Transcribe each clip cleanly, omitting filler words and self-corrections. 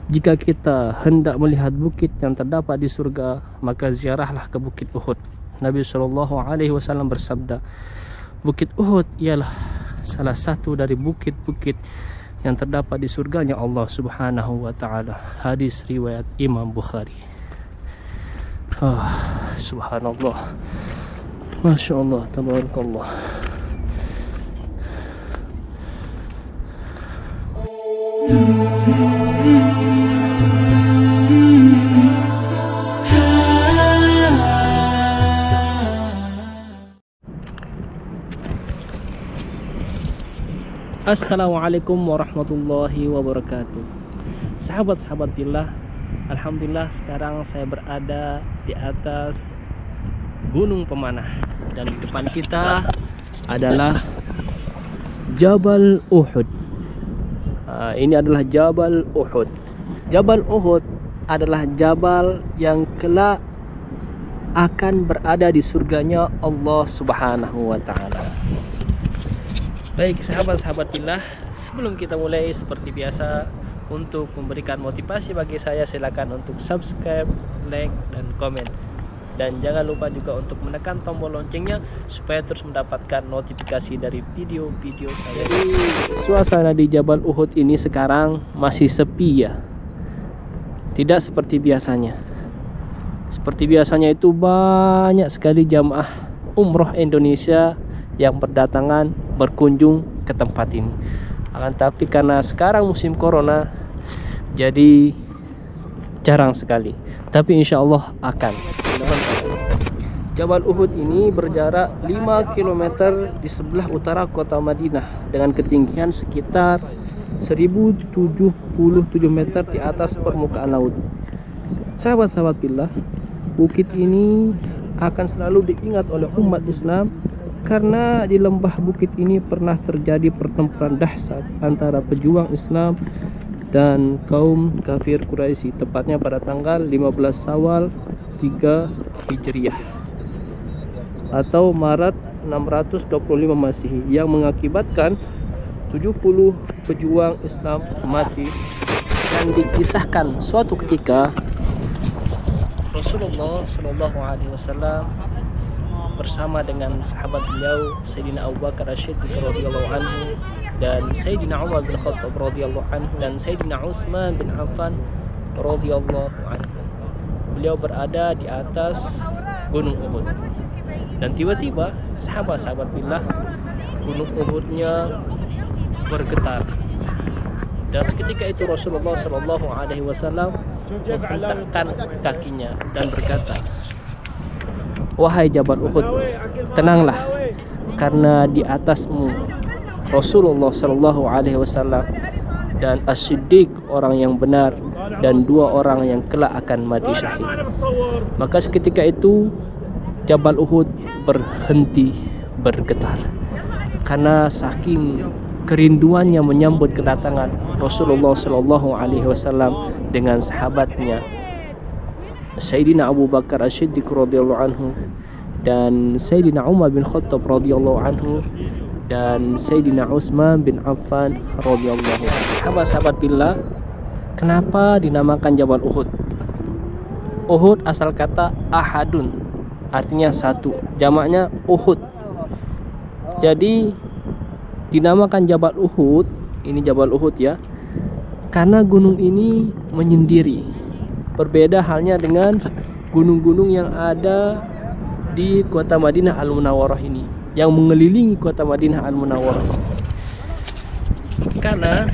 Jika kita hendak melihat bukit yang terdapat di surga, maka ziarahlah ke Bukit Uhud. Nabi SAW bersabda, Bukit Uhud ialah salah satu dari bukit-bukit yang terdapat di surganya Allah Subhanahu wa Ta'ala. Hadis riwayat Imam Bukhari. Subhanallah, Masya Allah, Tabarakallah. Assalamualaikum warahmatullahi wabarakatuh. Sahabat-sahabat billah, alhamdulillah sekarang saya berada di atas Gunung Pemanah, dan di depan kita adalah Jabal Uhud. Ini adalah Jabal Uhud. Jabal Uhud adalah jabal yang kelak akan berada di surganya Allah Subhanahu wa Ta'ala. Baik sahabat-sahabat billah, sebelum kita mulai, seperti biasa, untuk memberikan motivasi bagi saya, silakan untuk subscribe, like, dan komen. Dan jangan lupa juga untuk menekan tombol loncengnya supaya terus mendapatkan notifikasi dari video-video saya. Jadi suasana di Jabal Uhud ini sekarang masih sepi ya. Tidak seperti biasanya. Seperti biasanya itu banyak sekali jamaah umroh Indonesia yang berdatangan berkunjung ke tempat ini. Akan tapi karena sekarang musim corona, jadi jarang sekali. Tapi insya Allah akan. Jabal Uhud ini berjarak 5 km di sebelah utara kota Madinah dengan ketinggian sekitar 1077 meter di atas permukaan laut. Sahabat-sahabat billah, bukit ini akan selalu diingat oleh umat Islam karena di lembah bukit ini pernah terjadi pertempuran dahsyat antara pejuang Islam dan kaum kafir Quraisy, tepatnya pada tanggal 15 Syawal 3 Hijriah atau Maret 625 Masehi, yang mengakibatkan 70 pejuang Islam mati. Dan dikisahkan suatu ketika Rasulullah SAW bersama dengan sahabat beliau Sayyidina Abu Bakar As-Siddiq radhiyallahu anhu dan Sayyidina Umar bin Khattab radhiyallahu anhu dan Sayyidina Utsman bin Affan radhiyallahu anhu. Beliau berada di atas Gunung Uhud, dan tiba-tiba sahabat-sahabat billah, Gunung Uhudnya bergetar. Dan seketika itu Rasulullah SAW menghentakkan kakinya dan berkata, "Wahai Jabal Uhud, tenanglah, karena di atasmu Rasulullah SAW dan As-Siddiq, orang yang benar, dan 2 orang yang kelak akan mati syahid." Maka seketika itu Jabal Uhud berhenti bergetar karena saking kerinduannya menyambut kedatangan Rasulullah SAW dengan sahabatnya Sayyidina Abu Bakar As-Siddiq radhiyallahu anhu dan Sayyidina Umar bin Khattab radhiyallahu anhu dan Sayyidina Utsman bin Affan radhiyallahu anhu. Sahabat-sahabat billah, kenapa dinamakan Jabal Uhud? Uhud asal kata ahadun, artinya satu, jamaknya Uhud. Jadi dinamakan Jabal Uhud, ini Jabal Uhud ya, karena gunung ini menyendiri. Berbeda halnya dengan gunung-gunung yang ada di kota Madinah Al-Munawwarah ini, yang mengelilingi kota Madinah Al-Munawwarah. Karena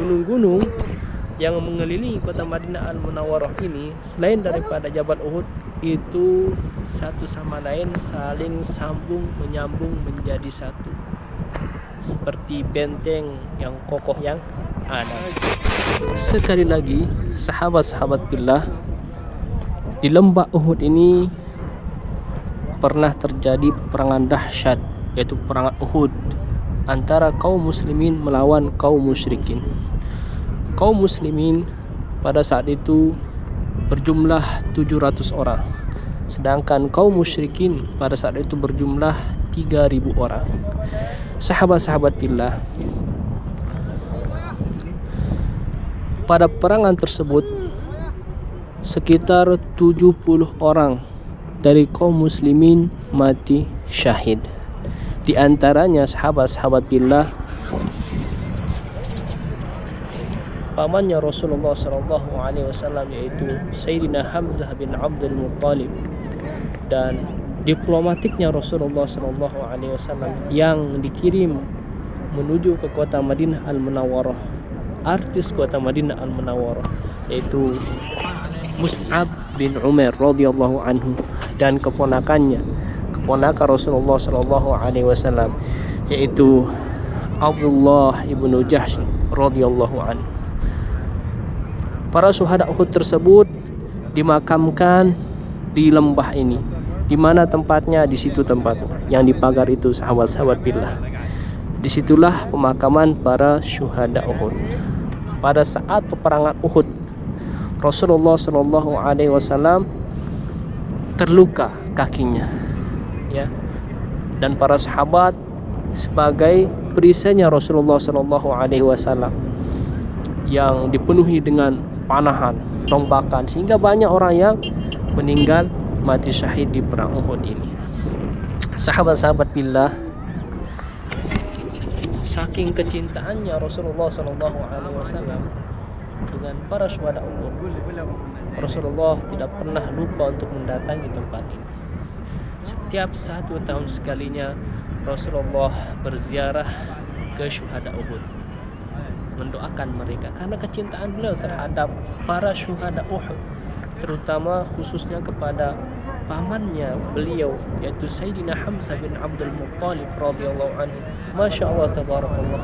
gunung-gunung yang mengelilingi kota Madinah Al-Munawwarah ini, selain daripada Jabal Uhud, itu satu sama lain saling sambung menyambung menjadi satu, seperti benteng yang kokoh yang ada. Sekali lagi, sahabat-sahabat billah, di lembah Uhud ini pernah terjadi peperangan dahsyat, yaitu peperangan Uhud antara kaum muslimin melawan kaum musyrikin. Kaum muslimin pada saat itu berjumlah 700 orang, sedangkan kaum musyrikin pada saat itu berjumlah 3.000 orang. Sahabat-sahabat billah, pada peperangan tersebut sekitar 70 orang dari kaum muslimin mati syahid. Di antaranya sahabat-sahabat billah, pamannya Rasulullah SAW, yaitu Sayyidina Hamzah bin Abdul Muttalib, dan diplomatiknya Rasulullah SAW yang dikirim menuju ke kota Madinah Al-Munawwarah, artis kota Madinah Al-Munawwarah, yaitu Mus'ab bin Umair radhiyallahu anhu, dan keponakan Rasulullah SAW, yaitu Abdullah ibnu Jahsh radhiyallahu anhu. Para syuhada Uhud tersebut dimakamkan di lembah ini. Di mana tempatnya? Di situ tempatnya, yang dipagar itu, sahabat-sahabat billah. Disitulah pemakaman para syuhada Uhud. Pada saat peperangan Uhud, Rasulullah SAW terluka kakinya, ya, dan para sahabat sebagai perisainya Rasulullah SAW yang dipenuhi dengan panahan, tombakan, sehingga banyak orang yang meninggal mati syahid di perang Uhud ini. Sahabat-sahabat billah, saking kecintaannya Rasulullah SAW dengan para syuhada Uhud, Rasulullah tidak pernah lupa untuk mendatangi tempat ini. Setiap 1 tahun sekalinya Rasulullah berziarah ke syuhada Uhud, mendoakan mereka karena kecintaan beliau terhadap para syuhada Uhud, terutama khususnya kepada pamannya beliau, yaitu Sayyidina Hamzah bin Abdul Muttalib radhiyallahu anhu. Masya Allah, tabarakallah.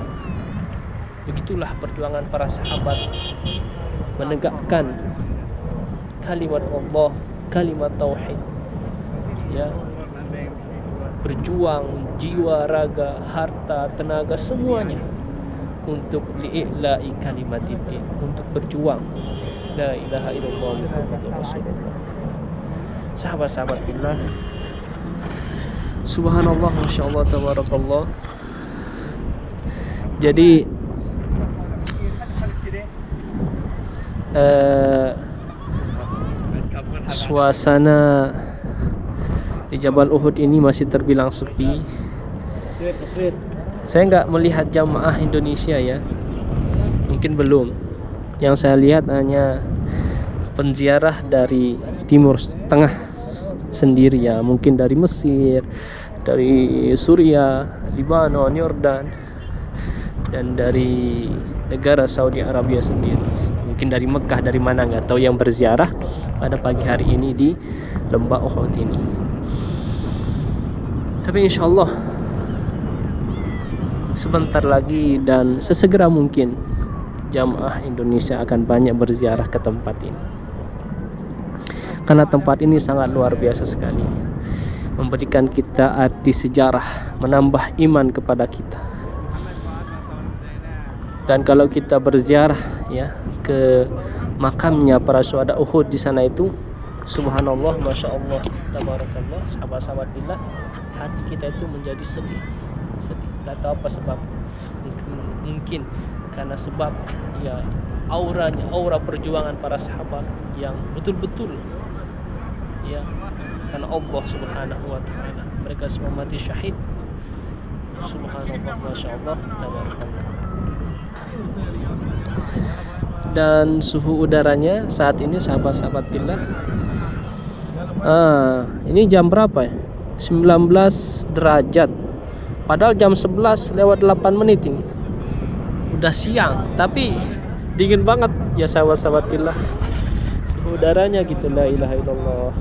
Begitulah perjuangan para sahabat menegakkan kalimat Allah, kalimat tauhid, ya, berjuang jiwa, raga, harta, tenaga, semuanya untuk li'i'la'i kalimatiddin, untuk berjuang la ilaha illallah Muhammadur Rasulullah. Sahabat-sahabat billah, subhanallah, masya Allah, tabarakallah. Jadi suasana di Jabal Uhud ini masih terbilang sepi. Saya nggak melihat jamaah Indonesia, ya, mungkin belum. Yang saya lihat hanya penziarah dari Timur Tengah sendiri, ya, mungkin dari Mesir, dari Suriah, Lebanon, Yordan, dan dari negara Saudi Arabia sendiri. Mungkin dari Mekah, dari mana nggak tahu, yang berziarah pada pagi hari ini di lembah Uhud ini. Tapi insya Allah sebentar lagi dan sesegera mungkin jamaah Indonesia akan banyak berziarah ke tempat ini, karena tempat ini sangat luar biasa sekali, memberikan kita arti sejarah, menambah iman kepada kita. Dan kalau kita berziarah, ya, ke makamnya para syuhada Uhud di sana itu, subhanallah, masya Allah, tabarakallah, sahabat-sahabat billah, hati kita itu menjadi sedih. Tidak tahu apa sebab. Mungkin karena sebab, ya, aura perjuangan para sahabat yang betul-betul, ya, karena Allah Subhanahu wa ta'ala, mereka semua mati syahid. Subhanallah, masya Allah, tabarakallah. Dan suhu udaranya saat ini, sahabat-sahabat billah, ini jam berapa ya? 19 derajat. Padahal jam 11 lewat 8 menit ini. Udah siang, tapi dingin banget, ya, sahabat-sahabat billah. Suhu udaranya gitu, la ilaha illallah.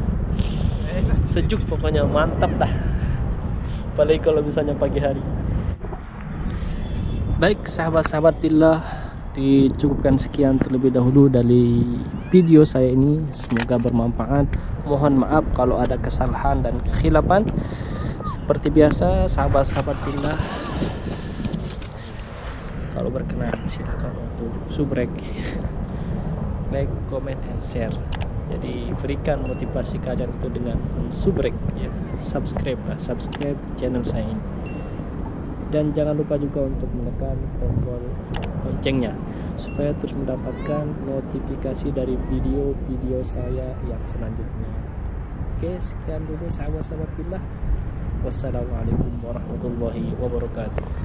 Sejuk pokoknya, mantap dah. Apalagi kalau misalnya pagi hari. Baik, sahabat-sahabat billah, dicukupkan sekian terlebih dahulu dari video saya ini. Semoga bermanfaat. Mohon maaf kalau ada kesalahan dan kekhilafan. Seperti biasa, sahabat-sahabat billah, kalau berkenan silakan untuk subrek, like, comment, and share. Jadi berikan motivasi kalian itu dengan subrek, ya, subscribe channel saya ini. Dan jangan lupa juga untuk menekan tombol loncengnya supaya terus mendapatkan notifikasi dari video-video saya yang selanjutnya. Oke, sekian dulu sahabat-sahabat billah. Wassalamualaikum warahmatullahi wabarakatuh.